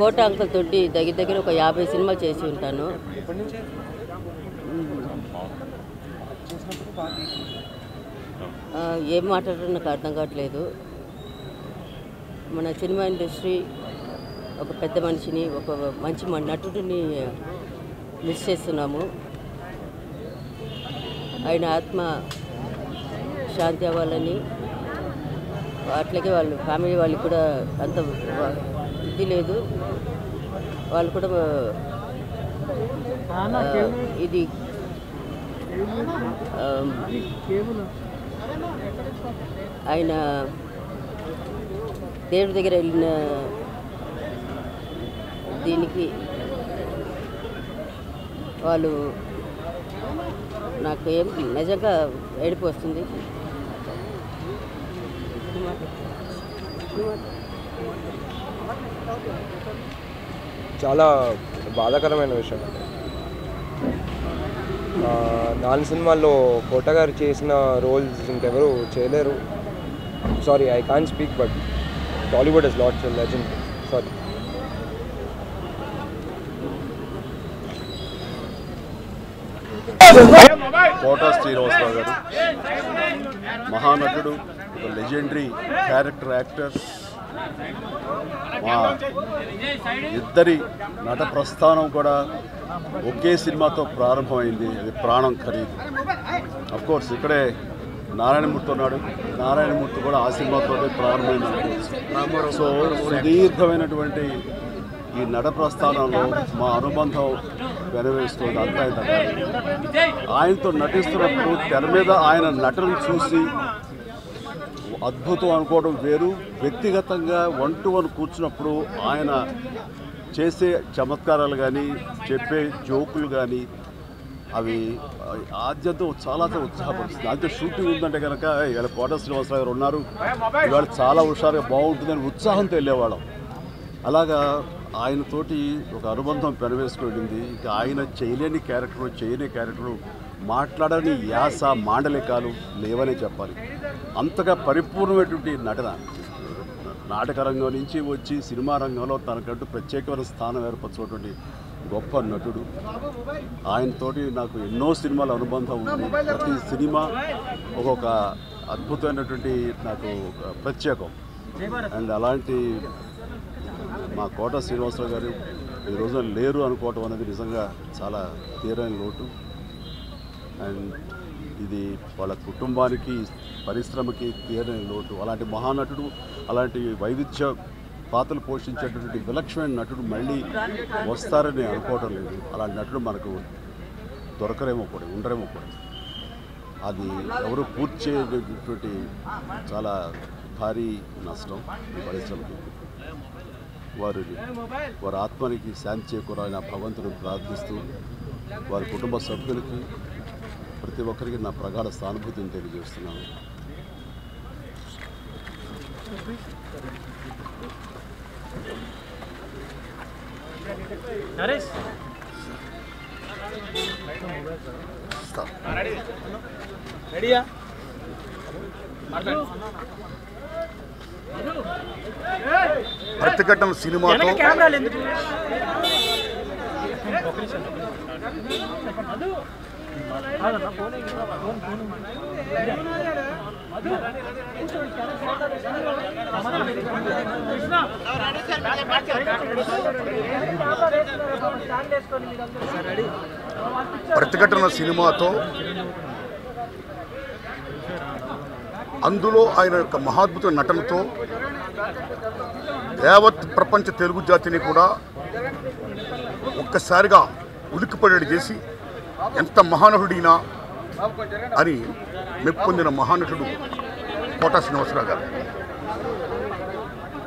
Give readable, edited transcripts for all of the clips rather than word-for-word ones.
కోట uncle తోటి దగ్గర ఒక 50 సినిమాలు చేసి ఉంటాను. ఏం మాట్లాడటం నాకు అర్థం కావట్లేదు. మన సినిమా ఇండస్ట్రీ ఒక పెద్ద మనిషిని, ఒక మంచి నటుడిని మిస్ చేస్తున్నాము. ఆయన ఆత్మ శాంతి అవ్వాలని, అట్లాగే వాళ్ళు ఫ్యామిలీ వాళ్ళకి కూడా అంత ఇది లేదు. వాళ్ళు కూడా ఇది ఆయన దేవుడి దగ్గర వెళ్ళిన దీనికి వాళ్ళు నాకు ఏం నిజంగా ఏడుపు వస్తుంది. చాలా బాధాకరమైన విషయం. 4 సినిమాల్లో కోట గారు చేసిన రోల్స్ ఇంకెవరు చేయలేరు. Sorry, I can't speak, but Tollywood is lots legend. Sorry. Kota Srinivasarao garu మహానటుడు, ఒక లెజెండరీ క్యారెక్టర్ యాక్టర్. మా ఇద్దరి నట ప్రస్థానం కూడా ఒకే సినిమాతో ప్రారంభమైంది, అది ప్రాణం ఖరీదు. అఫ్కోర్స్ ఇక్కడే నారాయణమూర్తి ఉన్నాడు, నారాయణమూర్తి కూడా ఆ సినిమాతో ప్రారంభమైంది అనుకోవచ్చు. సో సుదీర్ఘమైనటువంటి ఈ నట ప్రస్థానంలో మా అనుబంధం వెనవేస్తుంది. అంతా ఆయనతో నటిస్తున్నప్పుడు తెర మీద ఆయన నటన చూసి అద్భుతం అనుకోవడం వేరు, వ్యక్తిగతంగా 1 to 1 కూర్చున్నప్పుడు ఆయన చేసే చమత్కారాలు కానీ, చెప్పే జోకులు కానీ అవి ఆద్యంతో చాలా ఉత్సాహపరుస్తుంది. అంతే షూటింగ్ ఉందంటే కనుక ఇవాళ కోట శ్రీనివాసరావు గారు ఉన్నారు, ఇవాళ చాలా హుషారుగా బాగుంటుందని ఉత్సాహంతో వెళ్ళేవాళ్ళం. అలాగా ఆయనతోటి ఒక అనుబంధం పెనవేసుకువెళ్ళింది. ఇక ఆయన చేయలేని క్యారెక్టరు మాట్లాడని యాస మాండలికాలు లేవనే చెప్పాలి. అంతగా పరిపూర్ణమైనటువంటి నటన. నాటకరంగం నుంచి వచ్చి సినిమా రంగంలో తనకంటూ ప్రత్యేకమైన స్థానం ఏర్పరచుకున్నటువంటి గొప్ప నటుడు. ఆయనతోటి నాకు ఎన్నో సినిమాల అనుబంధం ఉంది. ప్రతి సినిమా ఒక్కొక్క అద్భుతమైనటువంటి నాకు ప్రత్యేకం. అండ్ అలాంటి మా కోట శ్రీనివాసరావు గారు ఈ రోజున లేరు అనుకోవటం అనేది నిజంగా చాలా తీరని లోటు. అండ్ ఇది వాళ్ళ కుటుంబానికి, పరిశ్రమకి తీరని లోటు. అలాంటి మహానటుడు, అలాంటి వైవిధ్య పాత్రలు పోషించేటటువంటి విలక్షణమైన నటుడు మళ్ళీ వస్తారని అనుకోవటం లేదు. అలాంటి నటుడు మనకు దొరకరేమో కూడా, ఉండరేమో కూడా. అది ఎవరు పూర్తి చేయటువంటి చాలా భారీ నష్టం ఈ పరిశ్రమకి. వారి ఆత్మనికి శాంతి చేకూరాలని ఆ భగవంతుని ప్రార్థిస్తూ, వారి కుటుంబ సభ్యులకి ప్రతి ఒక్కరికి నా ప్రగాఢ సానుభూతిని తెలియజేస్తున్నాను. ప్రతిఘటన సినిమాతో అందులో ఆయన యొక్క మహాద్భుత నటనతో యావత్ ప్రపంచ తెలుగు జాతిని కూడా ఒక్కసారిగా ఉలిక్కిపడేది చేసి ఎంత మహానటుడినా అని మెప్పొందిన మహానటుడు కోట శ్రీనివాసరావు గారు.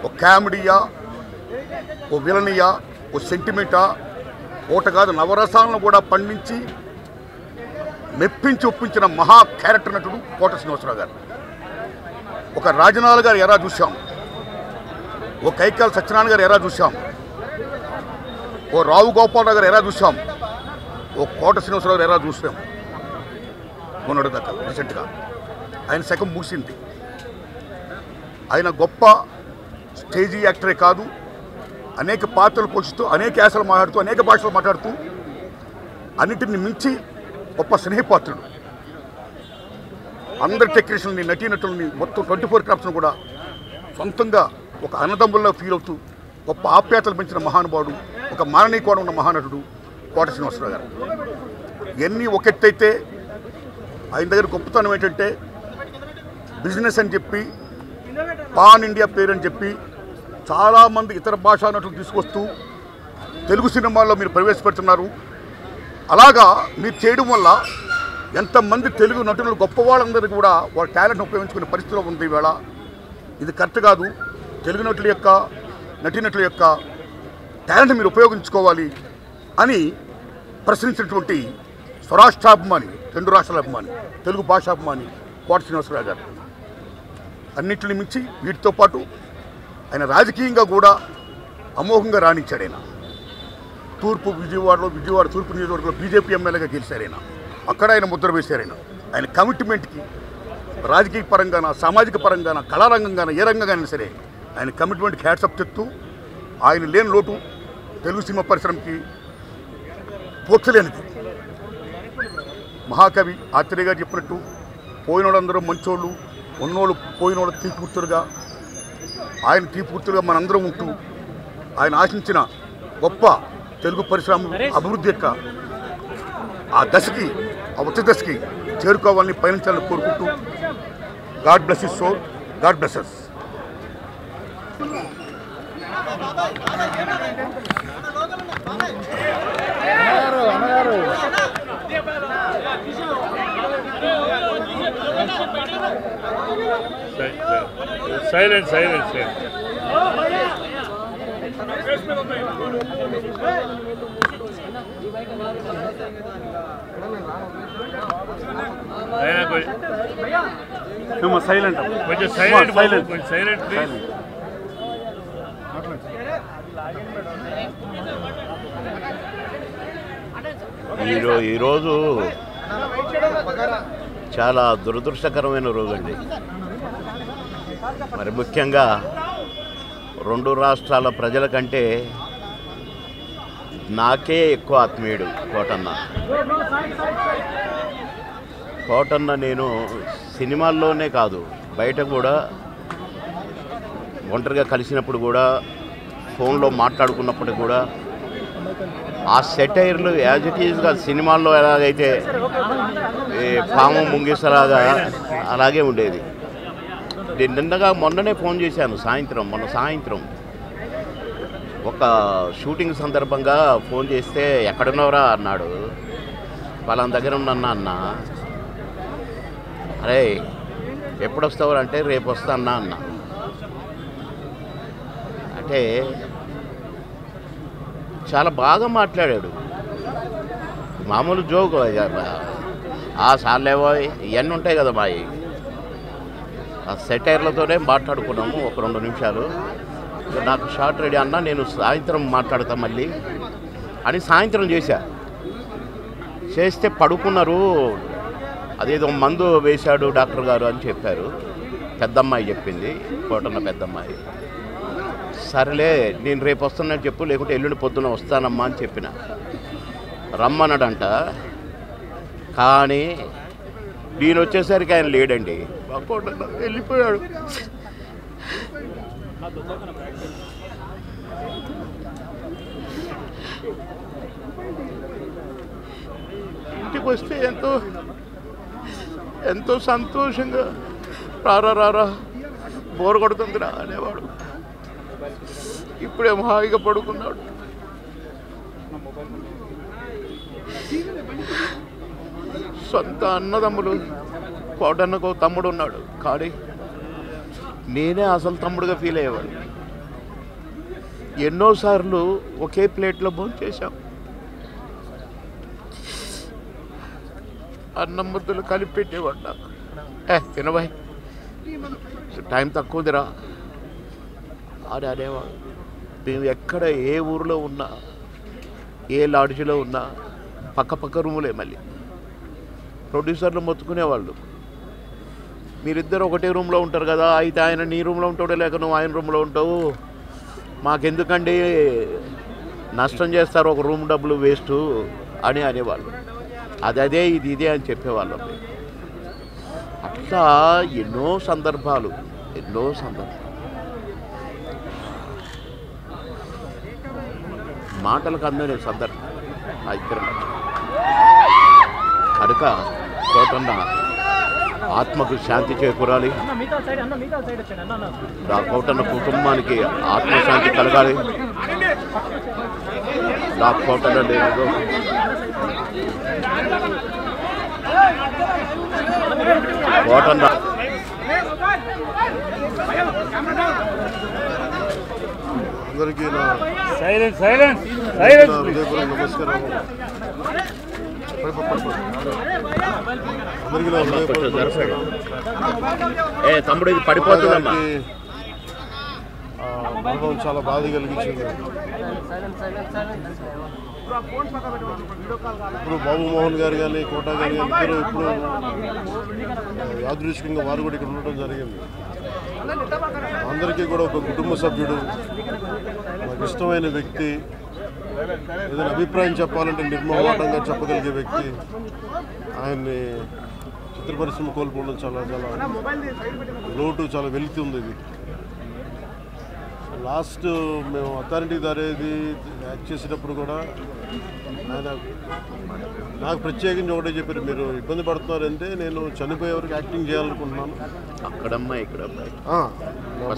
ఓ కామెడీయా, ఓ విలనియా, ఓ సెంటిమెంటా, ఓట కాదు నవరసాలను కూడా పండించి మెప్పించి ఒప్పించిన మహా క్యారెక్టర్ నటుడు కోట శ్రీనివాసరావు గారు. ఒక రాజనాల్ గారు ఎరా చూసాం, ఓ కైకాల సత్యనారాయణ గారు ఎరా చూసాం, ఓ రావు గోపాలరావు గారు ఎరా చూసాం, ఓ కోట శ్రీనివాసరావు గారు ఎరా చూసాం. మొన్నటి దాకా రీసెంట్గా ఆయన శకం ముగిసింది. ఆయన గొప్ప స్టేజీ యాక్టరే కాదు, అనేక పాత్రలు పోషిస్తూ అనేక యాసలు మాట్లాడుతూ అనేక భాషలు మాట్లాడుతూ అన్నిటిని మించి గొప్ప స్నేహపాత్రుడు. అందరి టెక్నీషియన్ని నటీనటుల్ని మొత్తం 24 క్రాఫ్ట్స్ను కూడా సొంతంగా ఒక అన్నదమ్ముల్లో ఫీల్ అవుతూ గొప్ప ఆప్యాయతలు పెంచిన మహానుభావుడు, ఒక మాననీయ కోణం ఉన్న మహానటుడు కోట శ్రీనివాసరావు గారు. ఇవన్నీ ఒకెత్తైతే ఆయన దగ్గర గొప్పతనం ఏంటంటే బిజినెస్ అని చెప్పి పాన్ ఇండియా పేరు అని చెప్పి చాలామంది ఇతర భాషా నటులు తీసుకొస్తూ తెలుగు సినిమాల్లో మీరు ప్రవేశపెడుతున్నారు. అలాగా మీరు చేయడం వల్ల ఎంతమంది తెలుగు నటులు గొప్పవాళ్ళందరికీ కూడా వాళ్ళ టాలెంట్ ఉపయోగించుకునే పరిస్థితిలో ఉంది ఈవేళ. ఇది కరెక్ట్ కాదు. తెలుగు నటుల యొక్క నటీనటుల యొక్క టాలెంట్ మీరు ఉపయోగించుకోవాలి అని ప్రశ్నించినటువంటి స్వరాష్ట్రాభిమాని, 2 రాష్ట్రాల అభిమాని, తెలుగు భాషాభిమాని కోట శ్రీనివాసరావు గారు. అన్నింటిని మించి వీటితో పాటు ఆయన రాజకీయంగా కూడా అమోఘంగా రాణించాడు. ఆయన విజయవాడ తూర్పు నియోజకవర్గంలో బీజేపీ ఎమ్మెల్యేగా గెలిచారు. ఆయన అక్కడ ఆయన ముద్ర వేశారు. ఆయన కమిట్మెంట్కి రాజకీయ పరంగాన, సామాజిక పరంగాన, కళారంగంగాన, ఏ రంగంగానే సరే ఆయన కమిట్మెంట్కి హ్యాట్సప్ చెప్తూ ఆయన లేని లోటు తెలుగు సినిమా పరిశ్రమకి పోర్చలేనిది. మహాకవి ఆత్రేయ గారు చెప్పినట్టు పోయిన వాళ్ళందరూ మంచోళ్ళు, ఉన్నోళ్ళు పోయిన వాళ్ళు తీపూర్తులుగా, ఆయన తీపూర్తులుగా మనందరం ఉంటూ ఆయన ఆశించిన గొప్ప తెలుగు పరిశ్రమ అభివృద్ధి యొక్క ఆ దశకి, ఆ ఉచ్చ దశకి చేరుకోవాలని పయనించాలని కోరుకుంటూ god bless his soul, god bless us. Silence. Silent కొంచెం సైలెంట్ ప్లీజ్. ఈరోజు చాలా దురదృష్టకరమైన రోజండి. మరి ముఖ్యంగా 2 రాష్ట్రాల ప్రజల కంటే నాకే ఎక్కువ ఆత్మీయుడు కోటన్న. నేను సినిమాల్లోనే కాదు, బయట కూడా ఒంటరిగా కలిసినప్పుడు కూడా, ఫోన్లో మాట్లాడుకున్నప్పుడు కూడా ఆ సెటైర్లు యాజ్ ఇట్ ఈజ్గా సినిమాల్లో ఎలాగైతే పాము ముంగిసలాగా అలాగే ఉండేది. మొన్ననే ఫోన్ చేశాను, మొన్న సాయంత్రం ఒక షూటింగ్ సందర్భంగా ఫోన్ చేస్తే ఎక్కడున్నావురా అన్నాడు. వాళ్ళ దగ్గర ఉన్నా అన్న. అరే ఎప్పుడు వస్తావు అంటే రేపు వస్తా అన్న. అంటే చాలా బాగా మాట్లాడాడు. మామూలు జోక్ ఆ సార్లేవో ఇవన్నీ ఉంటాయి కదా మావి. ఆ సెటైర్లతోనే మాట్లాడుకున్నాము ఒక 2 నిమిషాలు. నాకు షార్ట్ రెడీ అన్నా, నేను సాయంత్రం మాట్లాడతా మళ్ళీ అని సాయంత్రం చేస్తే పడుకున్నారు. అదేదో మందు వేశాడు డాక్టర్ గారు అని చెప్పారు. పెద్దమ్మాయి చెప్పింది, కోటన్న పెద్దమ్మాయి. సరేలే నేను రేపు వస్తానని చెప్పు, లేకుంటే ఎల్లుండి పొద్దున వస్తానమ్మా అని చెప్పిన. రమ్మన్నాడంట. కానీ నేను వచ్చేసరికి ఆయన లేడండి, వెళ్ళిపోయాడు. ఇంటికి వస్తే ఎంతో సంతోషంగా రారా బోర్ కొడుతుందిరా అనేవాడు. ఇప్పుడేమో హాయిగా పడుకున్నాడు. సొంత అన్నదమ్ములు, కోటన్నకు తమ్ముడు ఉన్నాడు, కానీ నేనే అసలు తమ్ముడుగా ఫీల్ అయ్యేవాడు. ఎన్నోసార్లు ఒకే ప్లేట్లో భోజనం చేశాం. అన్నం ముద్దలు కలిపి పెట్టేవాడు నాకు. తినబాయ్, టైం తక్కువదిరా అని అనేవాడు. మేము ఎక్కడ ఏ ఊరిలో ఉన్నా, ఏ లాడ్జిలో ఉన్నా పక్క రూములే. మళ్ళీ ప్రొడ్యూసర్లు మొత్తుకునేవాళ్ళు, మీరిద్దరు ఒకటే రూమ్లో ఉంటారు కదా, అయితే ఆయన నీ రూమ్లో ఉంటాడో లేక నువ్వు ఆయన రూమ్లో ఉంటావు, మాకెందుకండి నష్టం చేస్తారు, ఒక రూమ్ డబ్బులు వేస్ట్ అని అనేవాళ్ళు. అదే ఇది ఇదే అని చెప్పేవాళ్ళం. అట్లా ఎన్నో సందర్భాలు మాటలకు అందని సందర్భం ఆ ఇద్దరు కనుక కోటన్న ఆత్మకు శాంతి చేకూరాలి, నా కోటన్న కుటుంబానికి ఆత్మశాంతి కలగాలి. నా కోటన్న లేదు కోటన్న అందరికీ నా హృదయపూర్వక నమస్కారం. అందరికీ నా హృదయపూర్వక నమస్కారం. తమ్ముడు ఇది పడిపోతుందమ్మా. అనుభవం చాలా బాధ కలిగించింది. ఇప్పుడు బాబు మోహన్ గారు కానీ కోట గారు కానీ ఇద్దరు ఇప్పుడు యాదృచ్ఛికంగా వారు కూడా ఇక్కడ ఉండడం జరిగింది. అందరికీ కూడా ఒక కుటుంబ సభ్యుడు, నాకు ఇష్టమైన వ్యక్తి, ఏదైనా అభిప్రాయం చెప్పాలంటే నిర్మోహమాటంగా చెప్పగలిగే వ్యక్తి. ఆయన్ని చిత్ర పరిశ్రమ కోల్పోవడం చాలా లోటు, చాలా వెలితి ఉంది. ఇది లాస్ట్ మేము అథారిటీ దారేది యాక్ట్ చేసేటప్పుడు కూడా ఆయన నాకు ప్రత్యేకించి ఒకటే చెప్పారు, మీరు ఇబ్బంది పడుతున్నారంటే నేను చనిపోయే వరకు యాక్టింగ్ చేయాలనుకుంటున్నాను. అక్కడమ్మా ఇక్కడ అబ్బాయి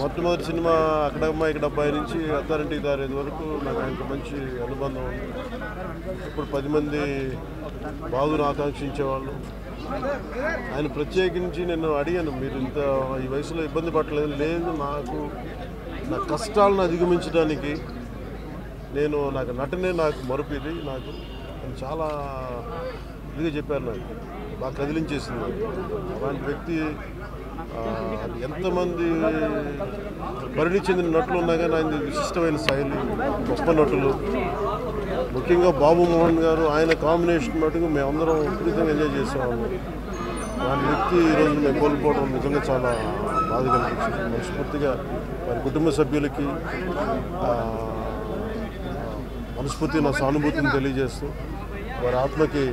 మొట్టమొదటి సినిమా అక్కడమ్మాయి ఇక్కడ అబ్బాయి నుంచి అథారిటీ దారేది వరకు నాకు ఆయనకు మంచి అనుబంధం ఉంది. ఇప్పుడు 10 మంది బాగును ఆకాంక్షించేవాళ్ళు. ఆయన ప్రత్యేకించి నేను అడిగాను, మీరు ఇంత ఈ వయసులో ఇబ్బంది పడలేదు. లేదు, నా కష్టాలను అధిగమించడానికి నాకు నటనే నాకు మరుపుది. నాకు చాలా ఇదిగా చెప్పారు, నాకు బాగా కదిలించేసింది. అలాంటి వ్యక్తి ఎంతమంది పరిణి చెందిన నటులు ఉన్నా కానీ ఆయన విశిష్టమైన శైలి, గొప్ప నటులు, ముఖ్యంగా బాబు మోహన్ గారు ఆయన కాంబినేషన్ మటుకు మేమందరం విపరీతంగా ఎంజాయ్ చేసేవాళ్ళం. అలాంటి వ్యక్తి ఈరోజు మేము కోల్పోవడం నిజంగా చాలా బాధ కలిగించింది. మనస్ఫూర్తిగా వారి కుటుంబ సభ్యులకి మనస్ఫూర్తిగా నా సానుభూతిని తెలియజేస్తూ వారి ఆత్మకి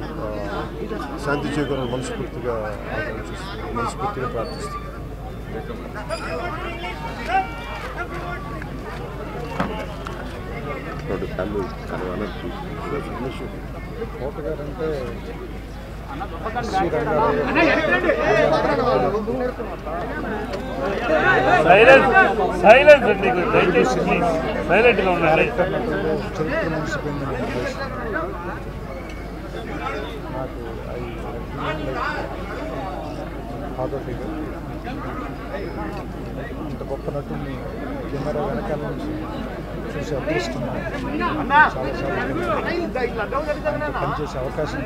శాంతి చేకూరాలని మనస్ఫూర్తిగా ఆకాంక్షిస్తున్నాను, మనస్ఫూర్తిగా ప్రార్థిస్తున్నాను. కోట గారు అంటే సైలెన్స్ అండి, దయచేసి సైలెంట్గా ఉండండి. చరిత్ర ముగిసిపోయింది. నాకు ఫాదర్ ఫిగర్, ఇంత గొప్ప నటుని కెమెరా వెనకాల నుంచి చూసే అదృష్టం పనిచేసే అవకాశం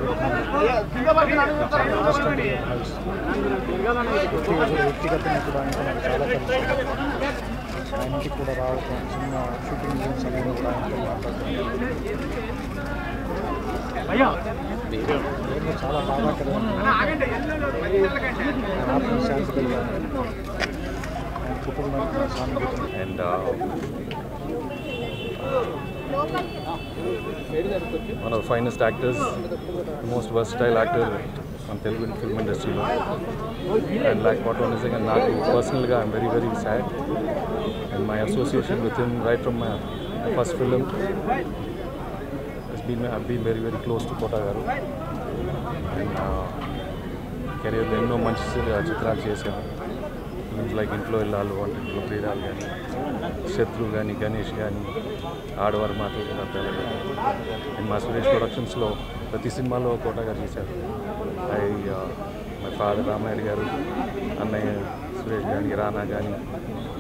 వ్యక్తిగతంగా కూడా ఆయనతో నాకు చాలా కలిసి ఆయన ఇంటికి కూడా రావటం, చిన్న షూటింగ్ సమయంలో కూడా ఆయనతో మాట్లాడటం చాలా బాధాకరంగా ఆత్మశాంతి కలిగాను. ఆయన కుటుంబానికి సానుభూతి. And one of the finest actors, the most versatile actor on Telugu film industry. And like what one is saying, personally I'm very, very sad. And my association with him right from my first film I've been very, very close to Kota Garu. And career lo enno manchi chitralu chesanu. Films like Intlo Illalu, Intlo Preedalu gaani, Shatru gaani, Ganesh gaani, Aadavaru Maatlu Kantalu gaani. In మా సురేష్ ప్రొడక్షన్స్లో ప్రతి సినిమాలో కోట గారు చేశారు. My father Ramareddy గారు, అన్నయ్య సురేష్ కానీ, రానా కానీ,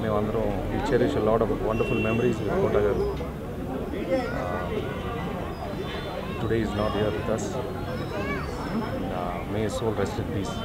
మేమందరం we cherish a lot of wonderful memories with Kota garu. Today is not here with us. May his soul rest in peace.